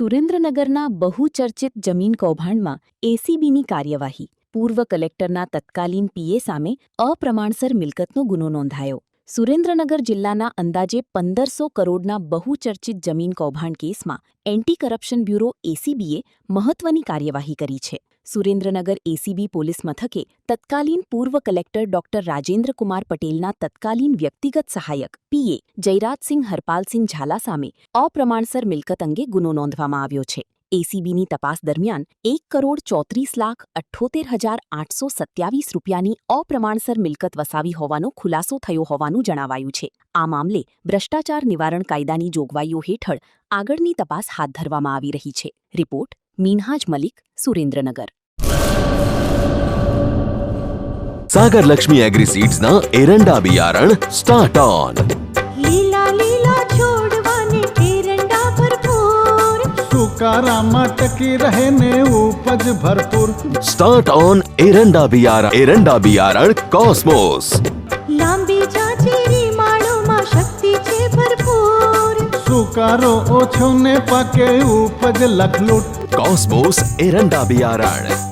સુરેન્દ્રનગરના બહુચર્ચિત જમીન કૌભાંડમાં એસીબીની કાર્યવાહી. પૂર્વ કલેક્ટરના તત્કાલીન પીએ સામે અપ્રમાણસર મિલકતનો ગુનો નોંધાયો. સુરેન્દ્રનગર જિલ્લાના અંદાજે 1500 કરોડના બહુચર્ચિત જમીન કૌભાંડ કેસમાં એન્ટી કરપ્શન બ્યુરો એસીબીએ મહત્વની કાર્યવાહી કરી છે. સુરેન્દ્રનગર એસીબી પોલીસ મથકે તત્કાલીન પૂર્વ કલેક્ટર ડોક્ટર રાજેન્દ્રકુમાર પટેલના તત્કાલીન વ્યક્તિગત સહાયક પીએ જયરાજસિંહ હરપાલસિંહ ઝાલા સામે અપ્રમાણસર મિલકત અંગે ગુનો નોંધવામાં આવ્યો છે. એસીબીની તપાસ દરમિયાન 1,34,78,827 રૂપિયાની અપ્રમાણસર મિલકત વસાવી હોવાનો ખુલાસો થયો હોવાનું જણાવાયું છે. આ મામલે ભ્રષ્ટાચાર નિવારણ કાયદાની જોગવાઈઓ હેઠળ આગળની તપાસ હાથ ધરવામાં આવી રહી છે. રિપોર્ટ મીનહાજ મલિક, સુરેન્દ્રનગર. सागर लक्ष्मी एग्रीसीड्स ना एरंडा बियारण स्टार्ट ऑन. લીલા લીલા છોડવાને એરંડા ભરપૂર, સુકારામાં ટકી રહે ને ઉપજ ભરપૂર. स्टार्ट ऑन एरंडा बियारण कॉस्मोस. લાંબી જાચેરી માળોમાં શક્તિ છે ભરપૂર. સુકારો ઓછો ને પાકે ઉપજ લખલૂટ. कॉस्मोस एरंडा बियारण